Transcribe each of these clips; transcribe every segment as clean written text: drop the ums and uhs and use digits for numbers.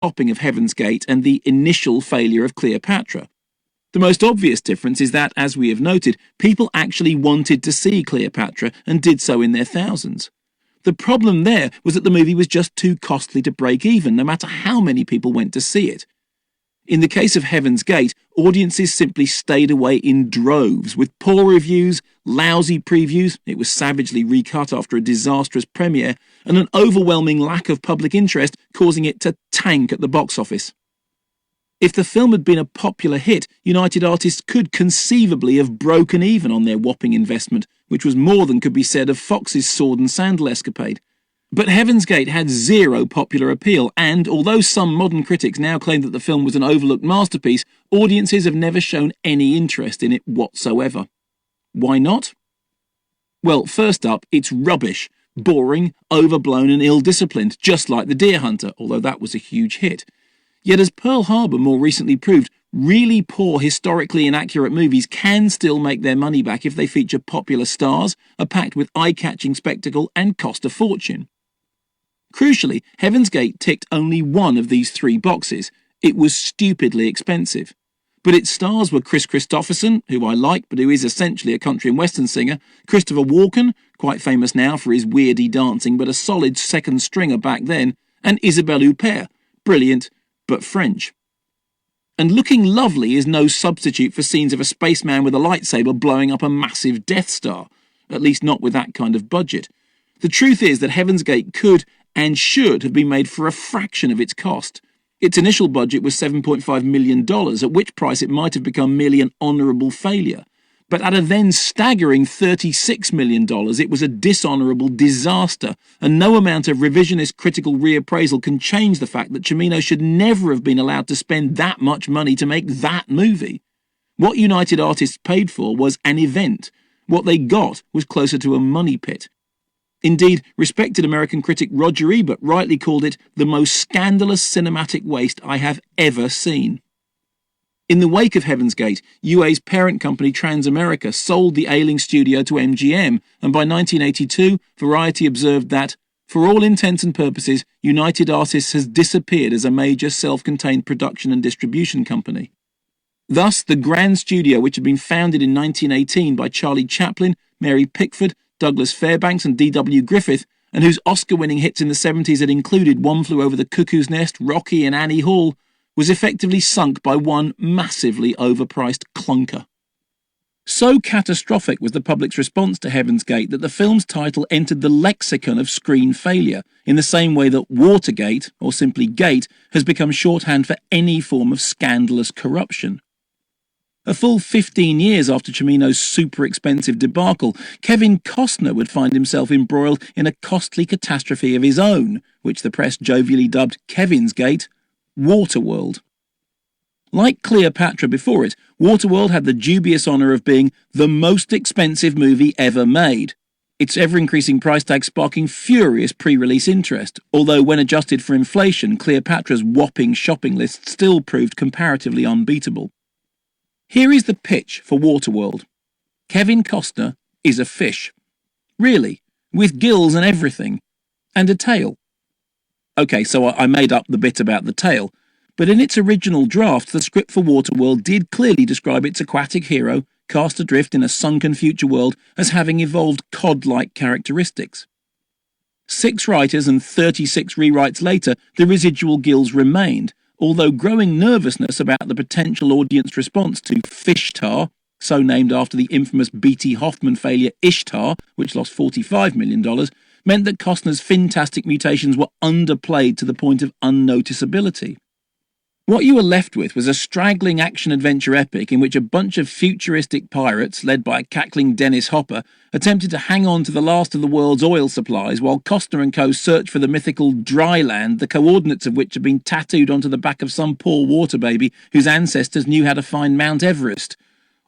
flopping of Heaven's Gate and the initial failure of Cleopatra. The most obvious difference is that, as we have noted, people actually wanted to see Cleopatra and did so in their thousands. The problem there was that the movie was just too costly to break even, no matter how many people went to see it. In the case of Heaven's Gate, audiences simply stayed away in droves, with poor reviews, lousy previews, it was savagely recut after a disastrous premiere, and an overwhelming lack of public interest, causing it to tank at the box office. If the film had been a popular hit, United Artists could conceivably have broken even on their whopping investment, which was more than could be said of Fox's sword and sandal escapade. But Heaven's Gate had zero popular appeal, and although some modern critics now claim that the film was an overlooked masterpiece, audiences have never shown any interest in it whatsoever. Why not? Well, first up, it's rubbish, boring, overblown and ill-disciplined, just like The Deer Hunter, although that was a huge hit. Yet as Pearl Harbor more recently proved, really poor, historically inaccurate movies can still make their money back if they feature popular stars, are packed with eye-catching spectacle and cost a fortune. Crucially, Heaven's Gate ticked only one of these three boxes. It was stupidly expensive. But its stars were Chris Christopherson, who I like but who is essentially a country and western singer, Christopher Walken, quite famous now for his weirdy dancing but a solid second stringer back then, and Isabelle Huppert, brilliant but French. And looking lovely is no substitute for scenes of a spaceman with a lightsaber blowing up a massive Death Star, at least not with that kind of budget. The truth is that Heaven's Gate could and should have been made for a fraction of its cost. Its initial budget was $7.5 million, at which price it might have become merely an honourable failure. But at a then staggering $36 million, it was a dishonourable disaster, and no amount of revisionist critical reappraisal can change the fact that Cimino should never have been allowed to spend that much money to make that movie. What United Artists paid for was an event. What they got was closer to a money pit. Indeed, respected American critic Roger Ebert rightly called it the most scandalous cinematic waste I have ever seen. In the wake of Heaven's Gate, UA's parent company Transamerica sold the ailing studio to MGM, and by 1982, Variety observed that, for all intents and purposes, United Artists has disappeared as a major self-contained production and distribution company. Thus, the grand studio, which had been founded in 1918 by Charlie Chaplin, Mary Pickford, Douglas Fairbanks and D.W. Griffith, and whose Oscar-winning hits in the 70s had included One Flew Over the Cuckoo's Nest, Rocky and Annie Hall, was effectively sunk by one massively overpriced clunker. So catastrophic was the public's response to Heaven's Gate that the film's title entered the lexicon of screen failure, in the same way that Watergate, or simply Gate, has become shorthand for any form of scandalous corruption. A full 15 years after Cimino's super-expensive debacle, Kevin Costner would find himself embroiled in a costly catastrophe of his own, which the press jovially dubbed Kevin's Gate, Waterworld. Like Cleopatra before it, Waterworld had the dubious honour of being the most expensive movie ever made, its ever-increasing price tag sparking furious pre-release interest, although when adjusted for inflation, Cleopatra's whopping shopping list still proved comparatively unbeatable. Here is the pitch for Waterworld. Kevin Costner is a fish. Really, with gills and everything. And a tail. Okay, so I made up the bit about the tail, but in its original draft, the script for Waterworld did clearly describe its aquatic hero, cast adrift in a sunken future world, as having evolved cod-like characteristics. 6 writers and 36 rewrites later, the residual gills remained, although growing nervousness about the potential audience response to Fishtar, so named after the infamous B.T. Hoffman failure Ishtar, which lost $45 million, meant that Costner's fantastic mutations were underplayed to the point of unnoticeability. What you were left with was a straggling action-adventure epic in which a bunch of futuristic pirates, led by cackling Dennis Hopper, attempted to hang on to the last of the world's oil supplies while Costner and co. searched for the mythical dry land, the coordinates of which had been tattooed onto the back of some poor water baby whose ancestors knew how to find Mount Everest.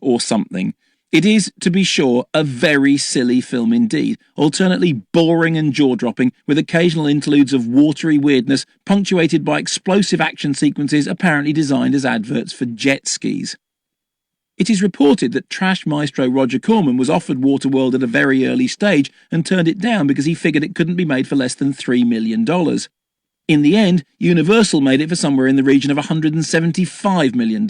Or something. It is, to be sure, a very silly film indeed, alternately boring and jaw-dropping, with occasional interludes of watery weirdness, punctuated by explosive action sequences apparently designed as adverts for jet skis. It is reported that trash maestro Roger Corman was offered Waterworld at a very early stage and turned it down because he figured it couldn't be made for less than $3 million. In the end, Universal made it for somewhere in the region of $175 million,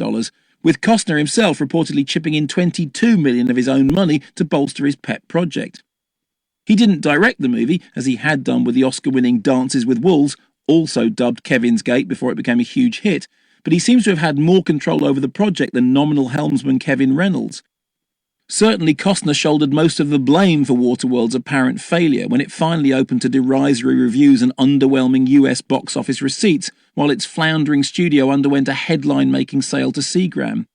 with Costner himself reportedly chipping in $22 million of his own money to bolster his pet project. He didn't direct the movie, as he had done with the Oscar-winning Dances with Wolves, also dubbed Kevin's Gate before it became a huge hit, but he seems to have had more control over the project than nominal helmsman Kevin Reynolds. Certainly Costner shouldered most of the blame for Waterworld's apparent failure when it finally opened to derisory reviews and underwhelming US box office receipts, while its floundering studio underwent a headline-making sale to Seagram.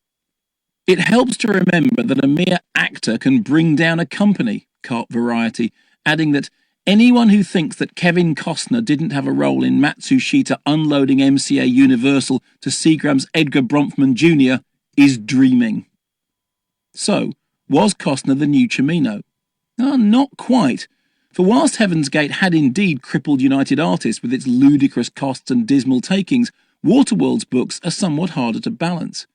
It helps to remember that a mere actor can bring down a company, carp Variety, adding that anyone who thinks that Kevin Costner didn't have a role in Matsushita unloading MCA Universal to Seagram's Edgar Bronfman Jr. is dreaming. So, was Costner the new Cimino? Not quite. For whilst Heaven's Gate had indeed crippled United Artists with its ludicrous costs and dismal takings, Waterworld's books are somewhat harder to balance.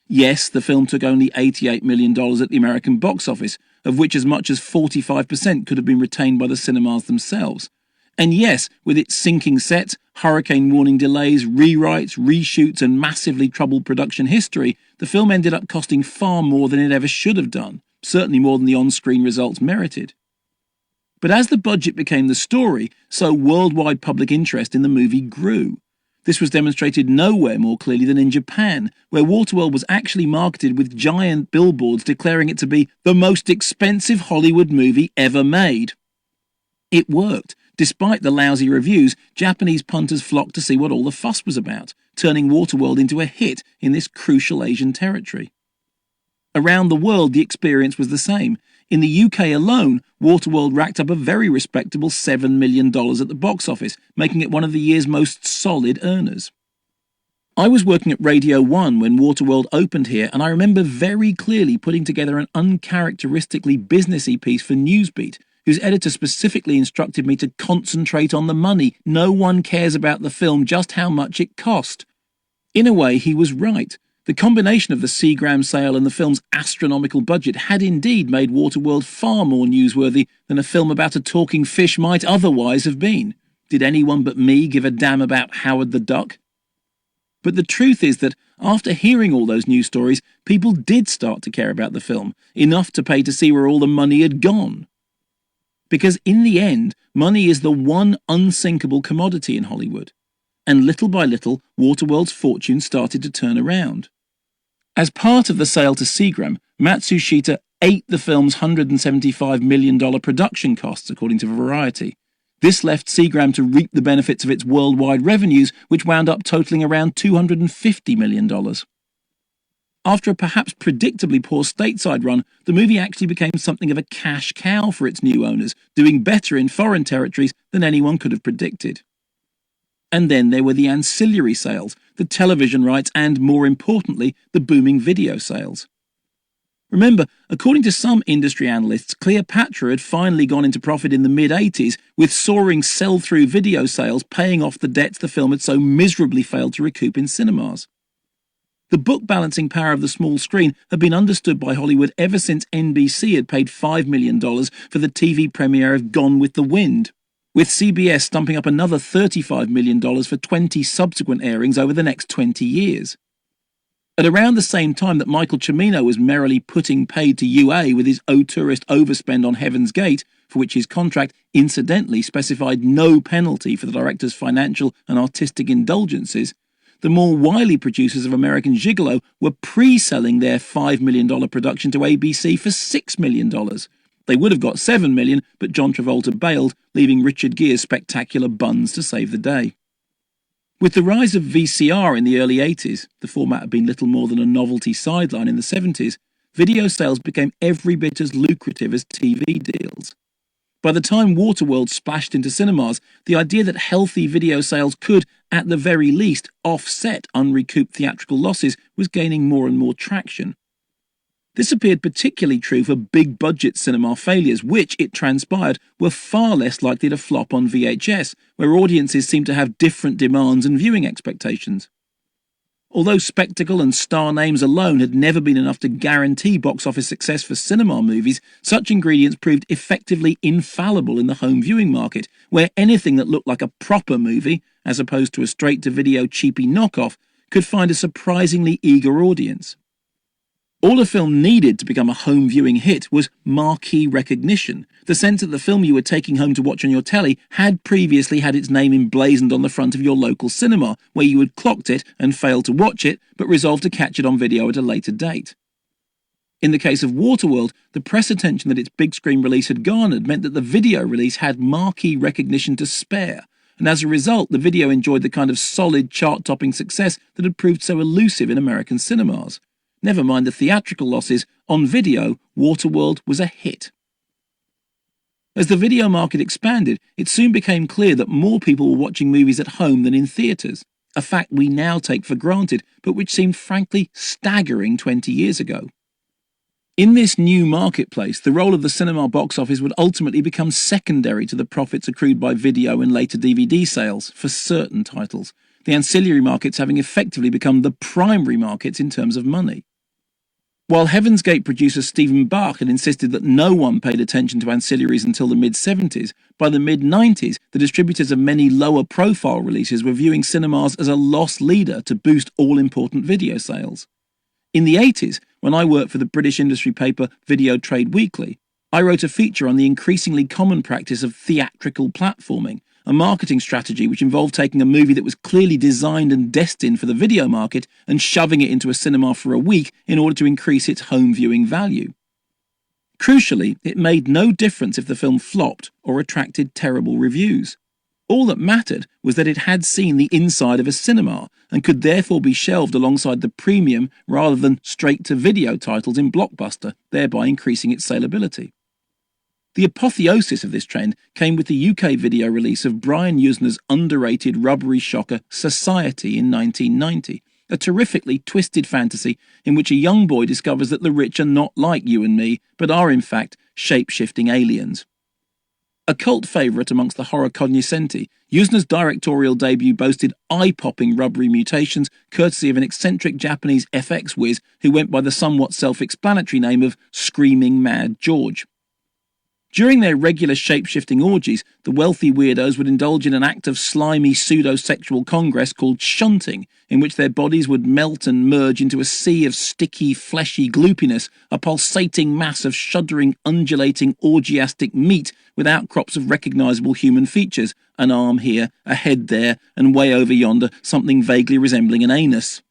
Yes, the film took only $88 million at the American box office, of which as much as 45% could have been retained by the cinemas themselves. And yes, with its sinking sets, hurricane warning delays, rewrites, reshoots and massively troubled production history, the film ended up costing far more than it ever should have done, certainly more than the on-screen results merited. But as the budget became the story, so worldwide public interest in the movie grew. This was demonstrated nowhere more clearly than in Japan, where Waterworld was actually marketed with giant billboards declaring it to be the most expensive Hollywood movie ever made. It worked. Despite the lousy reviews, Japanese punters flocked to see what all the fuss was about, turning Waterworld into a hit in this crucial Asian territory. Around the world, the experience was the same. In the UK alone, Waterworld racked up a very respectable $7 million at the box office, making it one of the year's most solid earners. I was working at Radio 1 when Waterworld opened here, and I remember very clearly putting together an uncharacteristically businessy piece for Newsbeat, whose editor specifically instructed me to concentrate on the money. No one cares about the film, just how much it cost. In a way, he was right. The combination of the Seagram sale and the film's astronomical budget had indeed made Waterworld far more newsworthy than a film about a talking fish might otherwise have been. Did anyone but me give a damn about Howard the Duck? But the truth is that after hearing all those news stories, people did start to care about the film, enough to pay to see where all the money had gone. Because in the end, money is the one unsinkable commodity in Hollywood. And little by little, Waterworld's fortune started to turn around. As part of the sale to Seagram, Matsushita ate the film's $175 million production costs, according to Variety. This left Seagram to reap the benefits of its worldwide revenues, which wound up totaling around $250 million. After a perhaps predictably poor stateside run, the movie actually became something of a cash cow for its new owners, doing better in foreign territories than anyone could have predicted. And then there were the ancillary sales, the television rights and, more importantly, the booming video sales. Remember, according to some industry analysts, Cleopatra had finally gone into profit in the mid-80s, with soaring sell-through video sales paying off the debts the film had so miserably failed to recoup in cinemas. The book-balancing power of the small screen had been understood by Hollywood ever since NBC had paid $5 million for the TV premiere of Gone with the Wind, with CBS stumping up another $35 million for 20 subsequent airings over the next 20 years. At around the same time that Michael Cimino was merrily putting paid to UA with his O-Tourist overspend on Heaven's Gate, for which his contract incidentally specified no penalty for the director's financial and artistic indulgences, the more wily producers of American Gigolo were pre-selling their $5 million production to ABC for $6 million. They would have got $7 million, but John Travolta bailed, leaving Richard Gere's spectacular buns to save the day. With the rise of VCR in the early 80s, the format had been little more than a novelty sideline in the 70s, video sales became every bit as lucrative as TV deals. By the time Waterworld splashed into cinemas, the idea that healthy video sales could, at the very least, offset unrecouped theatrical losses was gaining more and more traction. This appeared particularly true for big-budget cinema failures, which, it transpired, were far less likely to flop on VHS, where audiences seemed to have different demands and viewing expectations. Although spectacle and star names alone had never been enough to guarantee box office success for cinema movies, such ingredients proved effectively infallible in the home viewing market, where anything that looked like a proper movie, as opposed to a straight-to-video cheapy knockoff, could find a surprisingly eager audience. All a film needed to become a home viewing hit was marquee recognition, the sense that the film you were taking home to watch on your telly had previously had its name emblazoned on the front of your local cinema, where you had clocked it and failed to watch it, but resolved to catch it on video at a later date. In the case of Waterworld, the press attention that its big screen release had garnered meant that the video release had marquee recognition to spare, and as a result the video enjoyed the kind of solid chart-topping success that had proved so elusive in American cinemas. Never mind the theatrical losses, on video, Waterworld was a hit. As the video market expanded, it soon became clear that more people were watching movies at home than in theatres, a fact we now take for granted, but which seemed frankly staggering 20 years ago. In this new marketplace, the role of the cinema box office would ultimately become secondary to the profits accrued by video and later DVD sales, for certain titles, the ancillary markets having effectively become the primary markets in terms of money. While Heaven's Gate producer Stephen Bach had insisted that no one paid attention to ancillaries until the mid-70s, by the mid-90s the distributors of many lower-profile releases were viewing cinemas as a loss leader to boost all-important video sales. In the 80s, when I worked for the British industry paper Video Trade Weekly, I wrote a feature on the increasingly common practice of theatrical platforming, a marketing strategy which involved taking a movie that was clearly designed and destined for the video market and shoving it into a cinema for a week in order to increase its home viewing value. Crucially, it made no difference if the film flopped or attracted terrible reviews. All that mattered was that it had seen the inside of a cinema and could therefore be shelved alongside the premium rather than straight-to-video titles in Blockbuster, thereby increasing its saleability. The apotheosis of this trend came with the UK video release of Brian Yuzna's underrated rubbery shocker Society in 1990, a terrifically twisted fantasy in which a young boy discovers that the rich are not like you and me, but are in fact shape-shifting aliens. A cult favourite amongst the horror cognoscenti, Yuzna's directorial debut boasted eye-popping rubbery mutations courtesy of an eccentric Japanese FX whiz who went by the somewhat self-explanatory name of Screaming Mad George. During their regular shape-shifting orgies, the wealthy weirdos would indulge in an act of slimy pseudo-sexual congress called shunting, in which their bodies would melt and merge into a sea of sticky, fleshy gloopiness, a pulsating mass of shuddering, undulating, orgiastic meat with outcrops of recognisable human features, an arm here, a head there, and way over yonder something vaguely resembling an anus.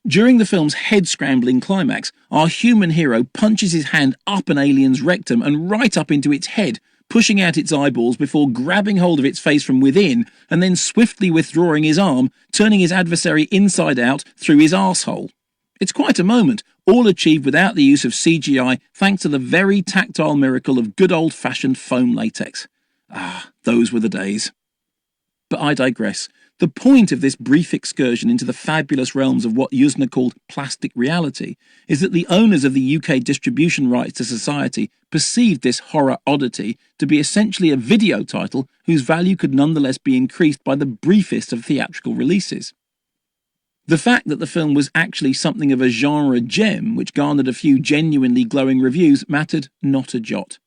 During the film's head-scrambling climax, our human hero punches his hand up an alien's rectum and right up into its head, pushing out its eyeballs before grabbing hold of its face from within and then swiftly withdrawing his arm, turning his adversary inside out through his arsehole. It's quite a moment, all achieved without the use of CGI thanks to the very tactile miracle of good old-fashioned foam latex. Ah, those were the days. But I digress. The point of this brief excursion into the fabulous realms of what Yuzna called plastic reality is that the owners of the UK distribution rights to Society perceived this horror oddity to be essentially a video title whose value could nonetheless be increased by the briefest of theatrical releases. The fact that the film was actually something of a genre gem which garnered a few genuinely glowing reviews mattered not a jot.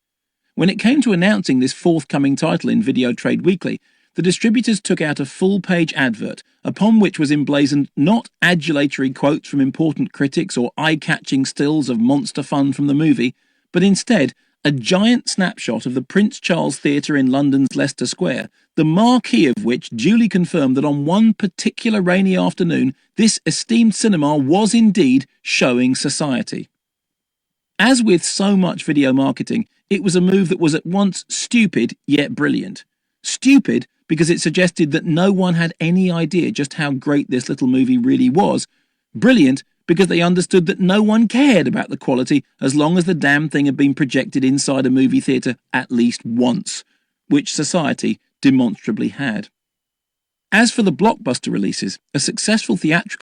When it came to announcing this forthcoming title in Video Trade Weekly, the distributors took out a full-page advert, upon which was emblazoned not adulatory quotes from important critics or eye-catching stills of monster fun from the movie, but instead a giant snapshot of the Prince Charles Theatre in London's Leicester Square, the marquee of which duly confirmed that on one particular rainy afternoon this esteemed cinema was indeed showing Society. As with so much video marketing, it was a move that was at once stupid yet brilliant. Stupid because it suggested that no one had any idea just how great this little movie really was. Brilliant because they understood that no one cared about the quality as long as the damn thing had been projected inside a movie theatre at least once, which Society demonstrably had. As for the blockbuster releases, a successful theatrical